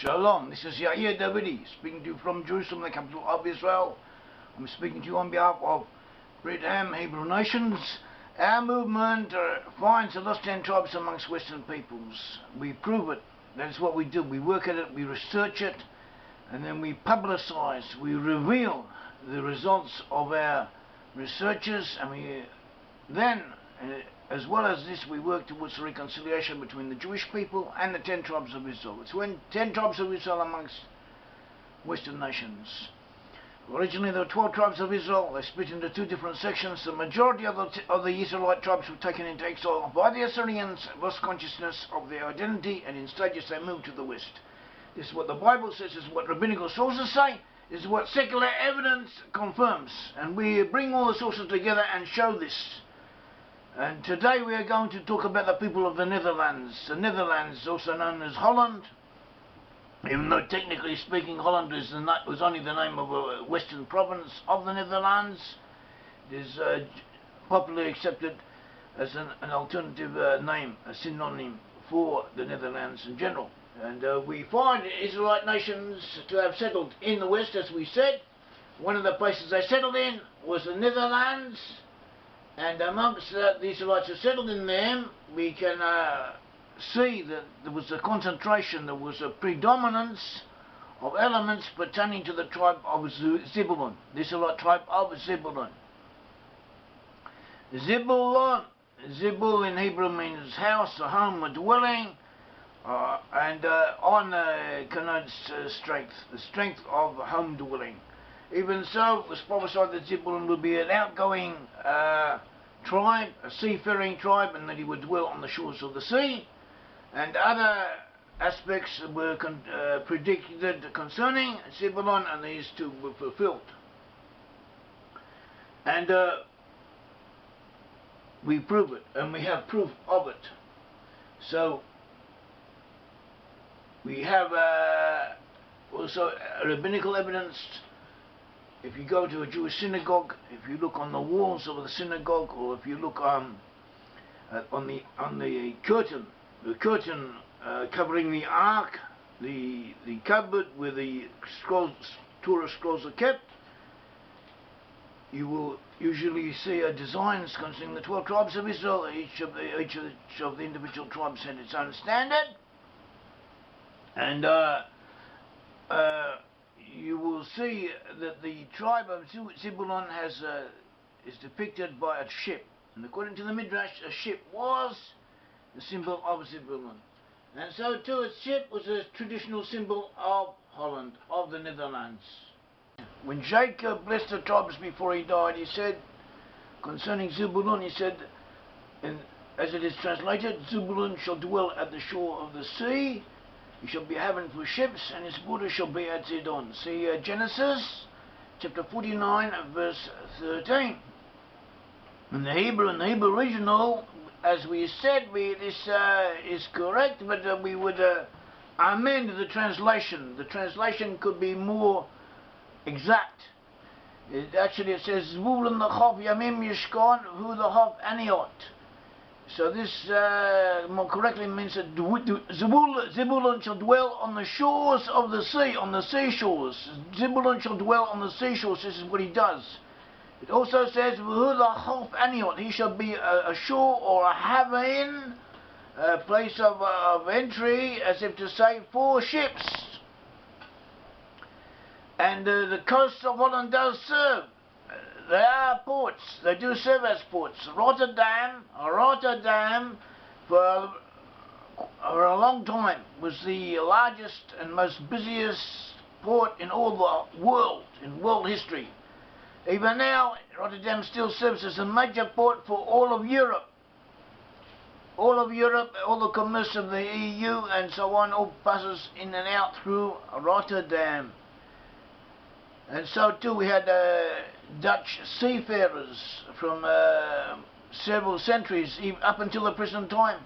Shalom, this is Yair Davidiy speaking to you from Jerusalem, the capital of Israel. I'm speaking to you on behalf of Brit-Am Hebrew nations. Our movement finds the lost 10 tribes amongst Western peoples. We prove it. That is what we do. We work at it, we research it, and then we publicize, we reveal the results of our researches, and we then, as well as this, we work towards reconciliation between the Jewish people and the 10 tribes of Israel. It's when 10 tribes of Israel amongst Western nations. Originally there were 12 tribes of Israel. They split into two different sections. The majority of the Israelite tribes were taken into exile by the Assyrians, lost consciousness of their identity, and in stages they moved to the west. This is what the Bible says, this is what rabbinical sources say, this is what secular evidence confirms. And we bring all the sources together and show this. And today we are going to talk about the people of the Netherlands. The Netherlands, also known as Holland, even though technically speaking Holland was only the name of a western province of the Netherlands. It is popularly accepted as an alternative name, a synonym for the Netherlands in general. And we find Israelite nations to have settled in the west, as we said. One of the places they settled in was the Netherlands. And amongst the Israelites who settled in them, we can see that there was a concentration, there was a predominance of elements pertaining to the tribe of Zebulon, the Israelite tribe of Zebulon. Zebulon, Zebul in Hebrew means house, a home, a dwelling, and on connotes strength, the strength of a home dwelling. Even so, it was prophesied that Zebulun would be an outgoing tribe, a seafaring tribe, and that he would dwell on the shores of the sea. And other aspects were predicted concerning Zebulun, and these two were fulfilled. And we prove it, and we have proof of it. So we have also rabbinical evidence. If you go to a Jewish synagogue, if you look on the walls of the synagogue, or if you look on the curtain covering the ark, the cupboard where the scrolls, Torah scrolls are kept, you will usually see designs concerning the 12 tribes of Israel. Each of the individual tribes had its own standard, and you will see that the tribe of Zebulon is depicted by a ship. And according to the Midrash, a ship was the symbol of Zebulon. And so too, a ship was a traditional symbol of Holland, of the Netherlands. When Jacob blessed the tribes before he died, he said, concerning Zebulun, he said, as it is translated, Zebulun shall dwell at the shore of the sea. He shall be a haven for ships, and his border shall be at Zidon. See Genesis chapter 49, verse 13. In the Hebrew original, as we said, this is correct, but we would amend the translation. The translation could be more exact. It says Zebulun l'chof yamim yishkon hu l'chof aniot. So this more correctly means that Zebulun shall dwell on the shores of the sea, on the seashores. Zebulun shall dwell on the seashores. This is what he does. It also says, he shall be a shore or a haven, a place of entry, as if to say, for ships. And the coast of Holland does serve. They are ports. They do serve as ports. Rotterdam, for a long time, was the largest and most busiest port in all the world, in world history. Even now, Rotterdam still serves as a major port for all of Europe. All the commerce of the EU and so on, all passes in and out through Rotterdam. And so too we had Dutch seafarers from several centuries, even up until the present time.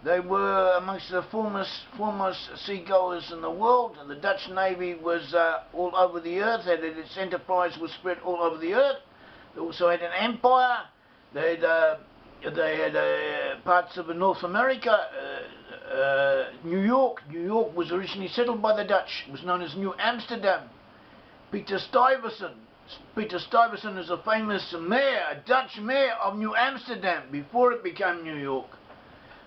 They were amongst the foremost seagoers in the world. The Dutch Navy was all over the earth, and its enterprise was spread all over the earth. They also had an empire. They had parts of North America, New York. New York was originally settled by the Dutch. It was known as New Amsterdam. Peter Stuyvesant is a famous mayor, a Dutch mayor of New Amsterdam before it became New York.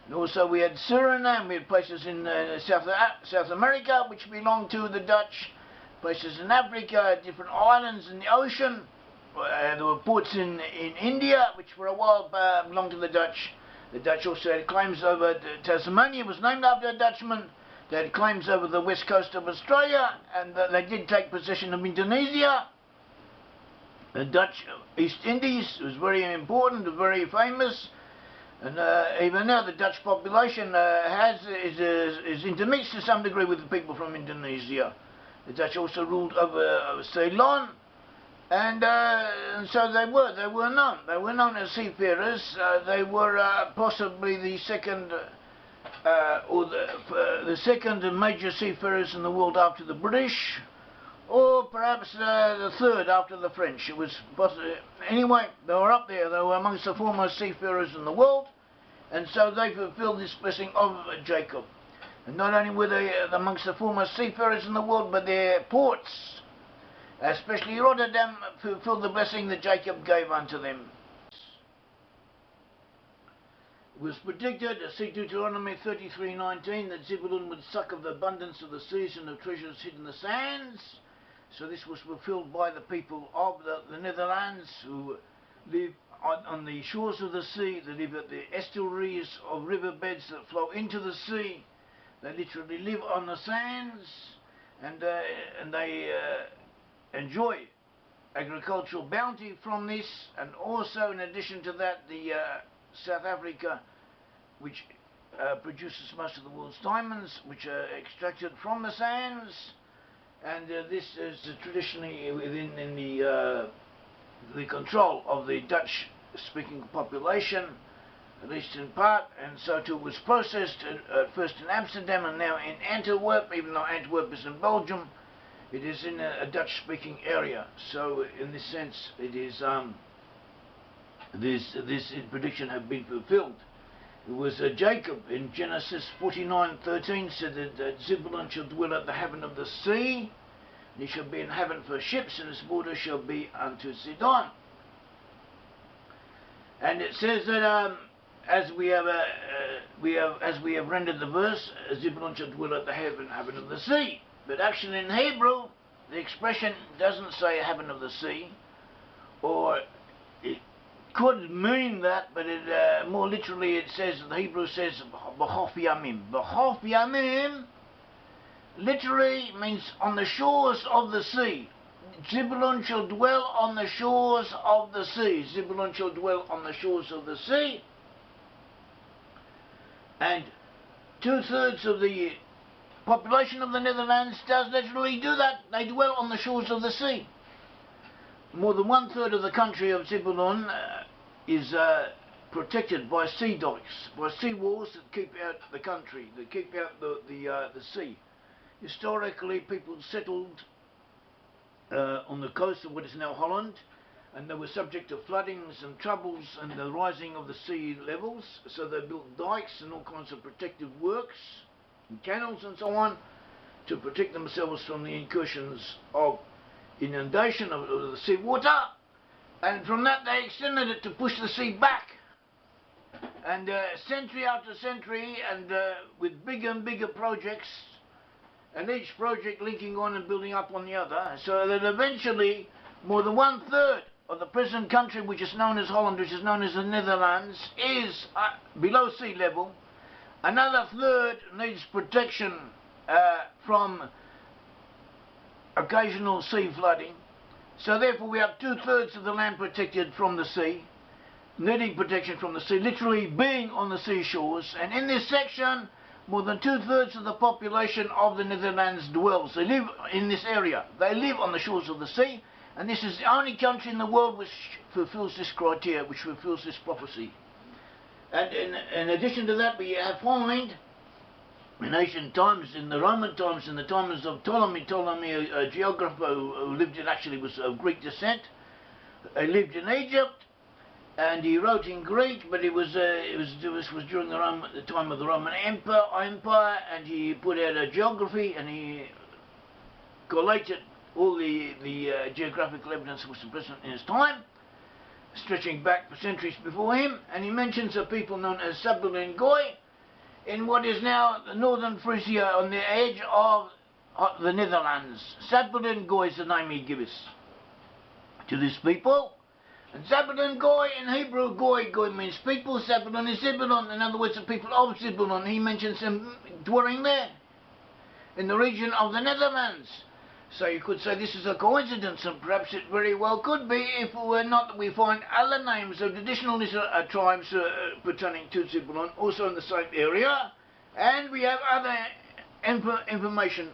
And also we had Suriname, we had places in South America which belonged to the Dutch, places in Africa, different islands in the ocean. There were ports in India which for a while belonged to the Dutch. The Dutch also had claims over Tasmania, was named after a Dutchman. They had claims over the west coast of Australia, and they did take possession of Indonesia. The Dutch East Indies was very important, very famous, and even now the Dutch population is intermixed to some degree with the people from Indonesia. The Dutch also ruled over Ceylon, and so they were known as seafarers. They were possibly the second the second major seafarers in the world after the British, or perhaps the third after the French. It was anyway, they were up there. They were amongst the foremost seafarers in the world, and so they fulfilled this blessing of Jacob. And not only were they amongst the foremost seafarers in the world, but their ports, especially Rotterdam, fulfilled the blessing that Jacob gave unto them. It was predicted, see Deuteronomy 33:19, that Zebulun would suck of the abundance of the seas and of treasures hid in the sands. So this was fulfilled by the people of the Netherlands, who live on the shores of the sea. They live at the estuaries of riverbeds that flow into the sea. They literally live on the sands, and they enjoy agricultural bounty from this. And also, in addition to that, the South Africa, which produces most of the world's diamonds, which are extracted from the sands, and this is traditionally within the control of the Dutch-speaking population, at least in part, and so too was processed at first in Amsterdam and now in Antwerp. Even though Antwerp is in Belgium, it is in a Dutch-speaking area. So in this sense, it is this prediction had been fulfilled. It was Jacob in Genesis 49:13 said that Zebulun shall dwell at the haven of the sea, and he shall be in haven for ships, and his border shall be unto Sidon. And it says that as we have rendered the verse, Zebulun shall dwell at the haven of the sea. But actually in Hebrew, the expression doesn't say haven of the sea, or it could mean that, but it more literally it says, the Hebrew says B'chof Yamim. B'chof Yamim literally means on the shores of the sea. Zebulun shall dwell on the shores of the sea. Zebulun shall dwell on the shores of the sea. And 2/3 of the population of the Netherlands does literally do that. They dwell on the shores of the sea. More than 1/3 of the country of Zebulun is protected by sea dikes, by sea walls that keep out the country, that keep out the sea. Historically, people settled on the coast of what is now Holland, and they were subject to floodings and troubles and the rising of the sea levels, so they built dikes and all kinds of protective works and canals and so on to protect themselves from the incursions of inundation of the sea water, and from that they extended it to push the sea back, and century after century, and with bigger and bigger projects, and each project linking on and building up on the other, so that eventually more than 1/3 of the present country, which is known as Holland, which is known as the Netherlands, is below sea level. Another 1/3 needs protection from occasional sea flooding. So therefore we have 2/3 of the land protected from the sea, needing protection from the sea, literally being on the seashores. And in this section, more than 2/3 of the population of the Netherlands dwells. They live in this area. They live on the shores of the sea, and this is the only country in the world which fulfills this criteria, which fulfills this prophecy. And in addition to that, we have found in ancient times, in the Roman times, in the times of Ptolemy, a geographer who lived in, actually was of Greek descent, he lived in Egypt, and he wrote in Greek, but it was during the time of the Roman Empire, and he put out a geography, and he collated all the geographical evidence that was present in his time, stretching back for centuries before him, and he mentions a people known as Zebulon in what is now the northern Frisia on the edge of the Netherlands. Zebulon is the name he gives to these people. And Zebulon in Hebrew, Goy means people. Zebulon is Zebulon, in other words, the people of Zebulon. He mentions them dwelling there, in the region of the Netherlands. So you could say this is a coincidence, and perhaps it very well could be, if it were not that we find other names of traditional tribes pertaining to Zebulon also in the same area, and we have other information.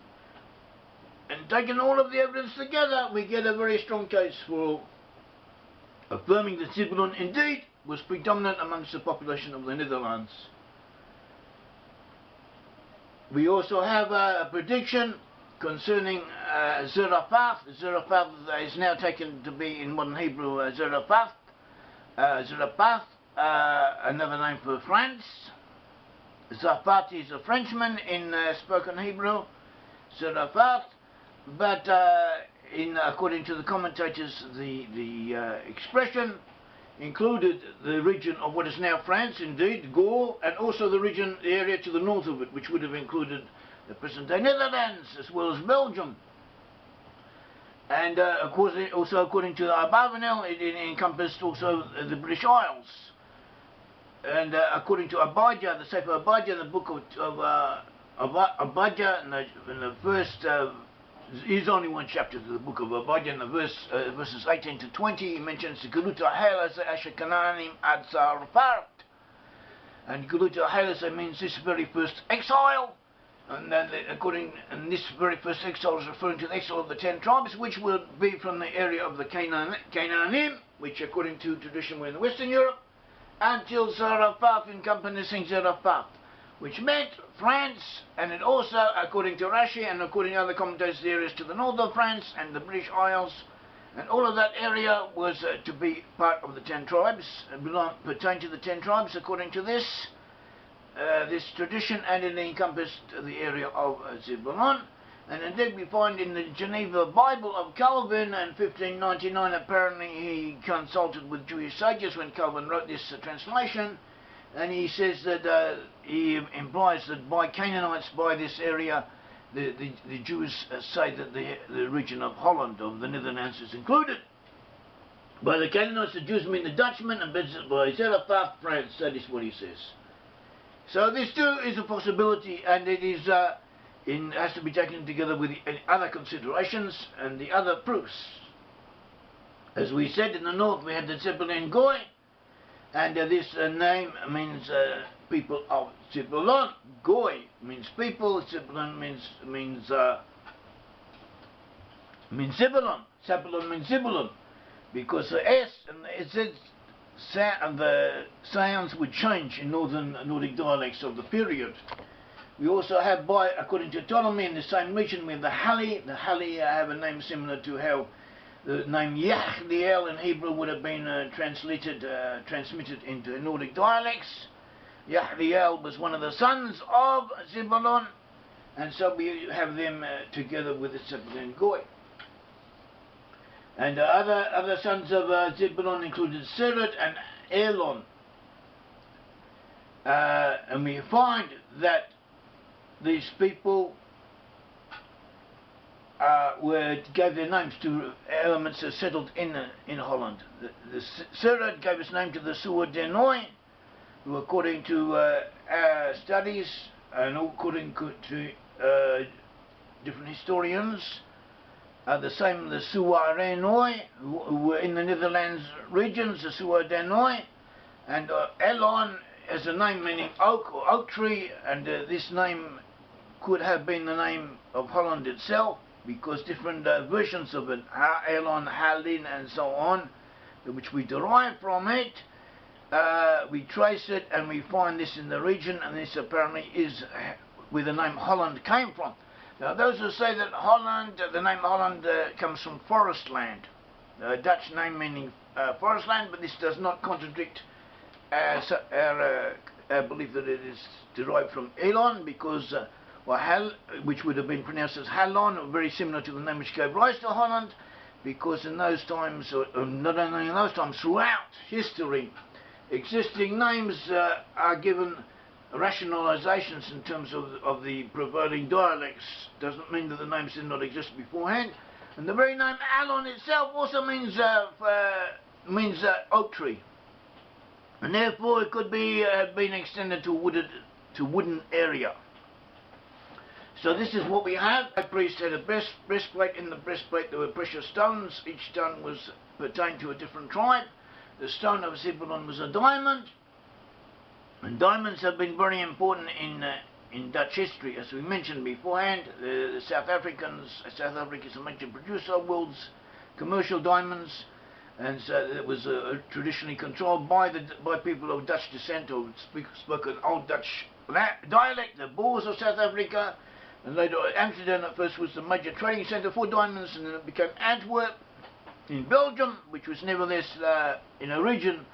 And taking all of the evidence together, we get a very strong case for affirming that Zebulon indeed was predominant amongst the population of the Netherlands. We also have a prediction concerning Zarephath. Zarephath is now taken to be in modern Hebrew Zarephath. Zarephath, another name for France. Zarephath is a Frenchman in spoken Hebrew. Zarephath, but according to the commentators, the expression included the region of what is now France, indeed, Gaul, and also the area to the north of it, which would have included the present-day Netherlands, as well as Belgium. And of course, also according to Abarbanel, it encompassed also the British Isles. And according to Abijah, the Sefer Abijah, the book of Abijah, in the first, is only one chapter to the book of Abijah, in the verses 18 to 20, he mentions Geluta Halas Asher Canaanim Ad Zarephath. And Geluta Halas means this very first exile. And and this very first exile is referring to the exile of the 10 tribes, which will be from the area of the Canaanim, which according to tradition were in Western Europe, until Zarephath, encompassing Zarephath, which meant France, and it also, according to Rashi and according to other commentators, the areas to the north of France and the British Isles, and all of that area was to be part of the 10 tribes, pertain to the 10 tribes according to this tradition, and it encompassed the area of Zebulon. And indeed we find in the Geneva Bible of Calvin in 1599, apparently he consulted with Jewish sages when Calvin wrote this translation, and he says that he implies that by Canaanites, by this area, the Jews say that the region of Holland, of the Netherlands, is included. By the Canaanites, the Jews mean the Dutchmen, and by Zarephath, France. That is what he says. So this too is a possibility, and it is has to be taken together with the other considerations and the other proofs. As we said, in the north we had the Zebulon Goy, and this name means people of Zebulon. Goy means people. Zebulon means Zebulon. Zebulon means Zebulon, because the S and the Z and the sounds would change in Nordic dialects of the period. We also have, according to Ptolemy, in the same region, we have the Hali. The Hali have a name similar to how the name Yachdiel in Hebrew would have been transmitted into Nordic dialects. Yachdiel was one of the sons of Zebulon, and so we have them together with the Zebulon Goy. And other sons of Zebulon included Seret and Elon. And we find that these people gave their names to elements that settled in Holland. The Seret gave its name to the Suadenoi, who according to our studies and according to different historians, the same the Suarenoi, who were in the Netherlands regions, the Suadenoi, and Elon as a name meaning oak or oak tree, and this name could have been the name of Holland itself, because different versions of it, Elon, Halin, and so on, which we derive from it, we trace it and we find this in the region, and this apparently is where the name Holland came from. Now those who say that Holland, the name Holland comes from forest land, Dutch name meaning forest land, but this does not contradict our belief that it is derived from Elon, because which would have been pronounced as Halon, very similar to the name which gave rise to Holland, because in those times, or not only in those times, throughout history, existing names are given rationalizations in terms of the prevailing dialects. Doesn't mean that the names did not exist beforehand. And the very name Alon itself also means oak tree, and therefore it could be been extended to wooden area. So this is what we have. The priest had a breastplate. In the breastplate there were precious stones. Each stone was pertained to a different tribe. The stone of Zebulon was a diamond, and diamonds have been very important in Dutch history, as we mentioned beforehand. The South Africa is a major producer of world's commercial diamonds, and so it was traditionally controlled by people of Dutch descent, who spoke an old Dutch dialect, the Boers of South Africa. And later Amsterdam at first was the major trading centre for diamonds, and then it became Antwerp in Belgium, which was nevertheless in a region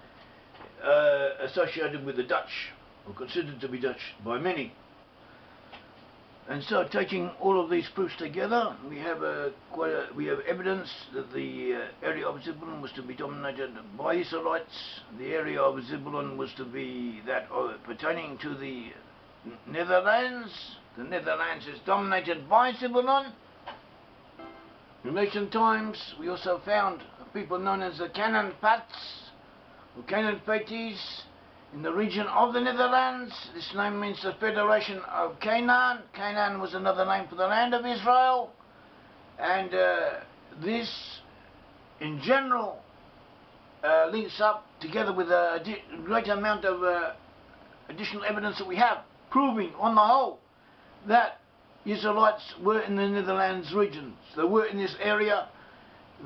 associated with the Dutch, or considered to be Dutch by many. And so, taking all of these proofs together, we have evidence that the area of Zebulon was to be dominated by Israelites. The area of Zebulon was to be that pertaining to the Netherlands. The Netherlands is dominated by Zebulon. In recent times, we also found people known as the Canaanites, or Canaanites, in the region of the Netherlands. This name means the Federation of Canaan. Canaan was another name for the land of Israel. And this, in general, links up together with a great amount of additional evidence that we have, proving, on the whole, that Israelites were in the Netherlands regions. They were in this area.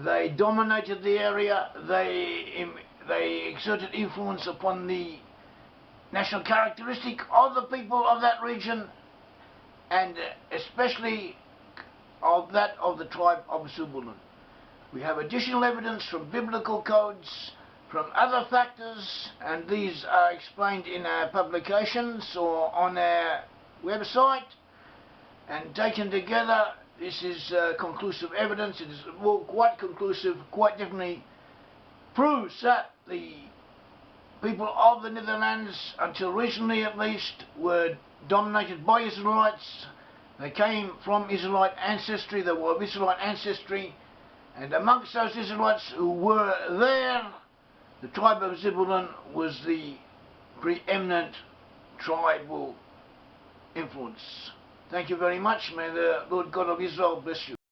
They dominated the area. They exerted influence upon the national characteristic of the people of that region, and especially of that of the tribe of Zebulon. We have additional evidence from biblical codes, from other factors, and these are explained in our publications or on our website. And taken together, this is conclusive evidence. It is quite conclusive, quite definitely proves that the people of the Netherlands, until recently at least, were dominated by Israelites. They came from Israelite ancestry, they were of Israelite ancestry, and amongst those Israelites who were there, the tribe of Zebulon was the preeminent tribal influence. Thank you very much. May the Lord God of Israel bless you.